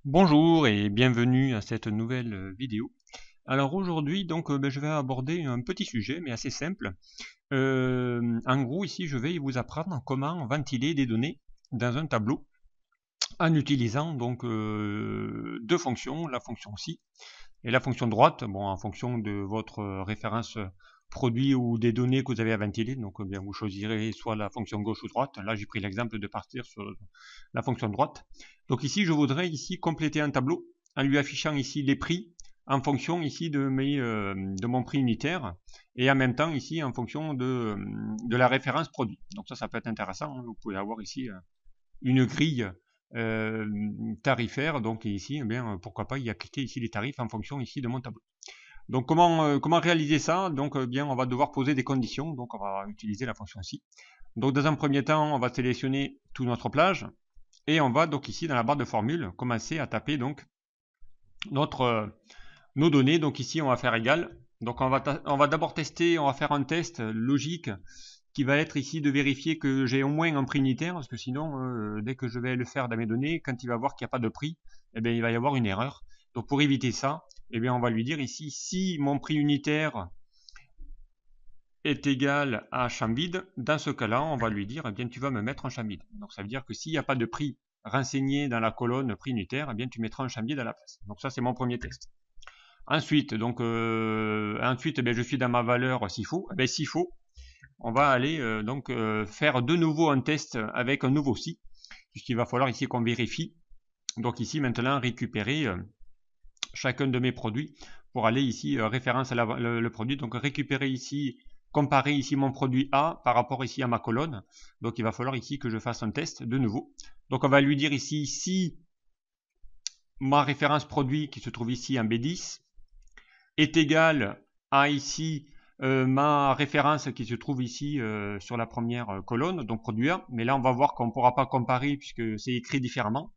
Bonjour et bienvenue à cette nouvelle vidéo. Alors aujourd'hui donc je vais aborder un petit sujet mais assez simple. En gros ici je vais vous apprendre comment ventiler des données dans un tableau en utilisant donc deux fonctions, la fonction ci et la fonction droite, bon en fonction de votre référence produit ou des données que vous avez à ventiler. Donc bien vous choisirez soit la fonction gauche ou droite. Là j'ai pris l'exemple de partir sur la fonction droite. Donc ici je voudrais ici compléter un tableau en lui affichant ici les prix en fonction ici de mon prix unitaire et en même temps ici en fonction de la référence produit. Donc ça peut être intéressant, hein. Vous pouvez avoir ici une grille tarifaire, donc ici eh bien pourquoi pas y appliquer ici les tarifs en fonction ici de mon tableau. Donc comment réaliser ça? Donc bien on va devoir poser des conditions, donc on va utiliser la fonction ci. Donc dans un premier temps on va sélectionner toute notre plage et on va donc ici dans la barre de formule commencer à taper donc nos données. Donc ici on va faire égal, donc on va d'abord tester, on va faire un test logique qui va être ici de vérifier que j'ai au moins un prix unitaire, parce que sinon dès que je vais le faire dans mes données, quand il va voir qu'il n'y a pas de prix, eh bien il va y avoir une erreur. Donc pour éviter ça, eh bien on va lui dire ici si mon prix unitaire est égal à champ vide, dans ce cas là on va lui dire eh bien tu vas me mettre un champ vide. Donc ça veut dire que s'il n'y a pas de prix renseigné dans la colonne prix unitaire, eh bien tu mettras un champ vide à la place. Donc ça c'est mon premier test. Ensuite eh bien, je suis dans ma valeur s'il faut. Eh bien s'il faut, on va aller faire de nouveau un test avec un nouveau si, puisqu'il va falloir ici qu'on vérifie. Donc ici maintenant récupérer chacun de mes produits pour aller ici référence à le produit. Donc récupérer ici, comparer ici mon produit A par rapport ici à ma colonne. Donc il va falloir ici que je fasse un test de nouveau. Donc on va lui dire ici si ma référence produit qui se trouve ici en B10 est égale à ici ma référence qui se trouve ici sur la première colonne, donc produit A. Mais là on va voir qu'on ne pourra pas comparer puisque c'est écrit différemment.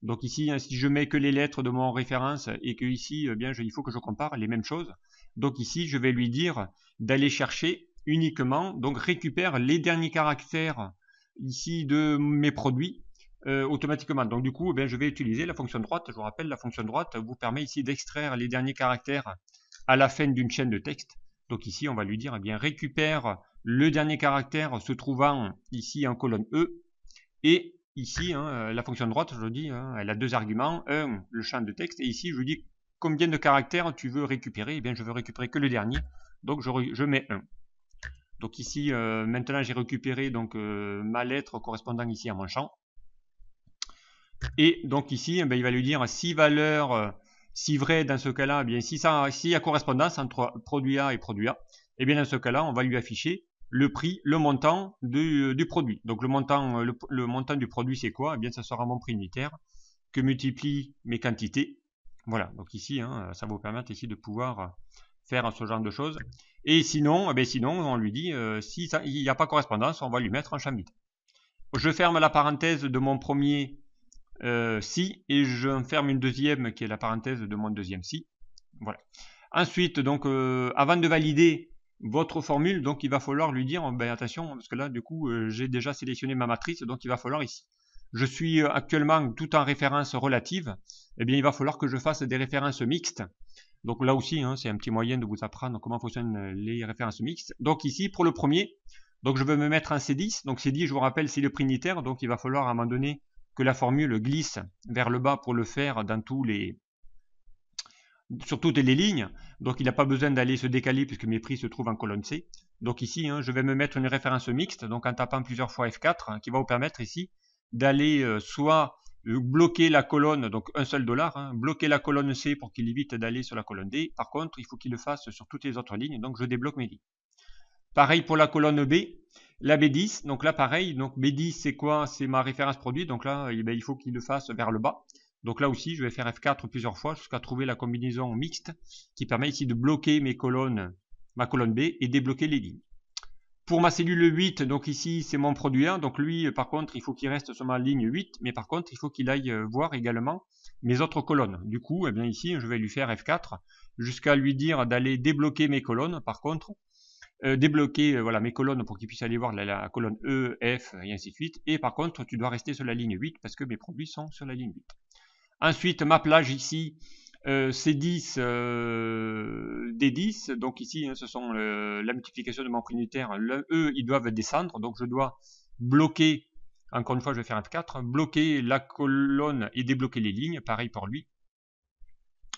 Donc ici, si je mets que les lettres de mon référence et que ici, bien, il faut que je compare les mêmes choses. Donc ici, je vais lui dire d'aller chercher uniquement, donc récupère les derniers caractères ici de mes produits automatiquement. Donc du coup, eh bien, je vais utiliser la fonction droite. Je vous rappelle, la fonction droite vous permet ici d'extraire les derniers caractères à la fin d'une chaîne de texte. Donc ici, on va lui dire, eh bien, récupère le dernier caractère se trouvant ici en colonne E et ici, la fonction droite, je dis, elle a deux arguments. Un, le champ de texte, et ici, je dis combien de caractères tu veux récupérer. Eh bien, je veux récupérer que le dernier, donc je mets 1. Donc ici, maintenant, j'ai récupéré donc ma lettre correspondant ici à mon champ. Et donc ici, il va lui dire si valeur, si vrai dans ce cas-là, eh bien s'il y a correspondance entre produit A et produit A, et bien dans ce cas-là, on va lui afficher le prix, le montant du produit. Donc le montant du produit, c'est quoi? Eh bien, ça sera mon prix unitaire que multiplie mes quantités. Voilà, donc ici, ça va vous permettre ici de pouvoir faire ce genre de choses. Et sinon, on lui dit, si il n'y a pas correspondance, on va lui mettre un champ vide. Je ferme la parenthèse de mon premier si et je ferme une deuxième qui est la parenthèse de mon deuxième si. Voilà. Ensuite, donc, avant de valider votre formule, donc il va falloir lui dire, ben, attention, parce que là, du coup, j'ai déjà sélectionné ma matrice, donc il va falloir ici. Je suis actuellement tout en référence relative, eh bien il va falloir que je fasse des références mixtes. Donc là aussi, c'est un petit moyen de vous apprendre comment fonctionnent les références mixtes. Donc ici, pour le premier, donc je vais me mettre en C10. Donc C10, je vous rappelle, c'est le prix unitaire, donc il va falloir à un moment donné que la formule glisse vers le bas pour le faire dans sur toutes les lignes. Donc il n'a pas besoin d'aller se décaler puisque mes prix se trouvent en colonne C. Donc ici, je vais me mettre une référence mixte, donc en tapant plusieurs fois F4, qui va vous permettre ici d'aller soit bloquer la colonne, donc un seul dollar, bloquer la colonne C pour qu'il évite d'aller sur la colonne D. Par contre, il faut qu'il le fasse sur toutes les autres lignes, donc je débloque mes lignes. Pareil pour la colonne B, la B10, donc là pareil, donc B10 c'est quoi? C'est ma référence produit, donc là il faut qu'il le fasse vers le bas. Donc là aussi je vais faire F4 plusieurs fois jusqu'à trouver la combinaison mixte qui permet ici de bloquer ma colonne B et débloquer les lignes. Pour ma cellule 8, donc ici c'est mon produit 1, donc lui par contre il faut qu'il reste sur ma ligne 8, mais par contre il faut qu'il aille voir également mes autres colonnes. Du coup, eh bien ici je vais lui faire F4 jusqu'à lui dire d'aller débloquer mes colonnes par contre. Débloquer voilà, mes colonnes pour qu'ils puissent aller voir la colonne E, F et ainsi de suite. Et par contre, tu dois rester sur la ligne 8 parce que mes produits sont sur la ligne 8. Ensuite, ma plage ici, c'est 10 D10. Donc ici, ce sont la multiplication de mon prix unitaire. Eux, ils doivent descendre. Donc je dois bloquer, encore une fois, je vais faire F4, bloquer la colonne et débloquer les lignes. Pareil pour lui.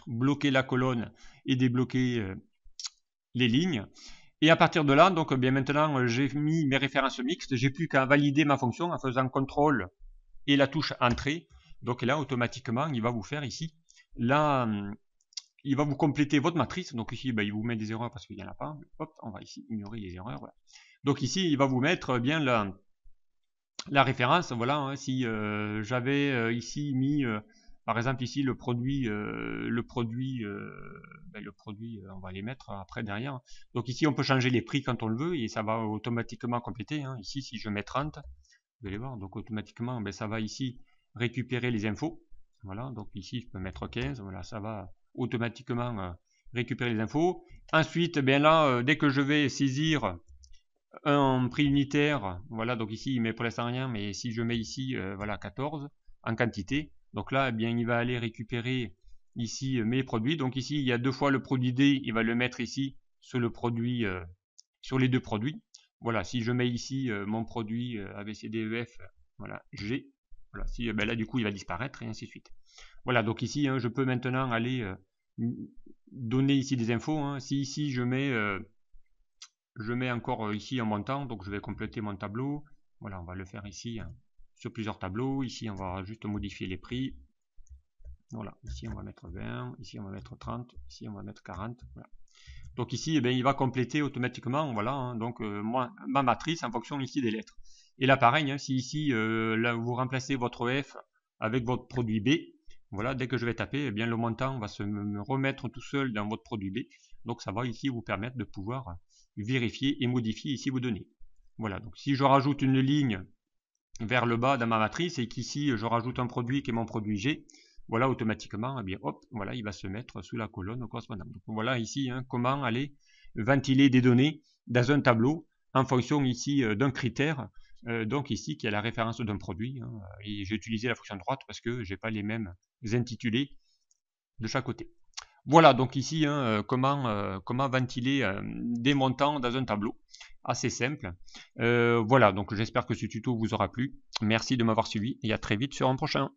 Bloquer la colonne et débloquer les lignes. Et à partir de là, donc bien maintenant, j'ai mis mes références mixtes. J'ai plus qu'à valider ma fonction en faisant CTRL et la touche Entrée. Donc là, automatiquement, il va vous faire ici, là, il va vous compléter votre matrice. Donc ici, il vous met des erreurs parce qu'il n'y en a pas. Hop, on va ici ignorer les erreurs. Voilà. Donc ici, il va vous mettre bien la référence. Voilà, hein, si j'avais ici mis, par exemple ici le produit, on va les mettre après derrière. Donc ici, on peut changer les prix quand on le veut et ça va automatiquement compléter. Hein. Ici, si je mets 30, vous allez voir, donc automatiquement, ça va ici récupérer les infos. Voilà, donc ici, je peux mettre 15. Voilà, ça va automatiquement récupérer les infos. Ensuite, bien là, dès que je vais saisir un prix unitaire, voilà, donc ici, il met pour l'instant rien, mais si je mets ici, voilà, 14 en quantité, donc là, bien, il va aller récupérer ici mes produits. Donc ici, il y a 2 fois le produit D, il va le mettre ici sur le produit, sur les 2 produits. Voilà, si je mets ici mon produit ABCDEF, voilà, G, voilà, si, là du coup il va disparaître et ainsi de suite. Voilà, donc ici je peux maintenant aller donner ici des infos. Hein. Si ici je mets encore ici un montant, donc je vais compléter mon tableau. Voilà, on va le faire ici hein, sur plusieurs tableaux. Ici on va juste modifier les prix. Voilà, ici on va mettre 20, ici on va mettre 30, ici on va mettre 40. Voilà. Donc ici, il va compléter automatiquement, voilà, hein, donc ma matrice en fonction ici des lettres. Et là, pareil, hein, si ici là, vous remplacez votre F avec votre produit B, voilà, dès que je vais taper, bien le montant va se me remettre tout seul dans votre produit B. Donc ça va ici vous permettre de pouvoir vérifier et modifier ici vos données. Voilà, donc si je rajoute une ligne vers le bas dans ma matrice et qu'ici je rajoute un produit qui est mon produit G, voilà, automatiquement, hop, voilà, il va se mettre sous la colonne correspondante. Donc, voilà ici comment aller ventiler des données dans un tableau en fonction ici d'un critère, donc ici qui est la référence d'un produit. Hein, et j'ai utilisé la fonction droite parce que j'ai pas les mêmes intitulés de chaque côté. Voilà donc ici comment ventiler des montants dans un tableau. Assez simple. Voilà, donc j'espère que ce tuto vous aura plu. Merci de m'avoir suivi et à très vite sur un prochain.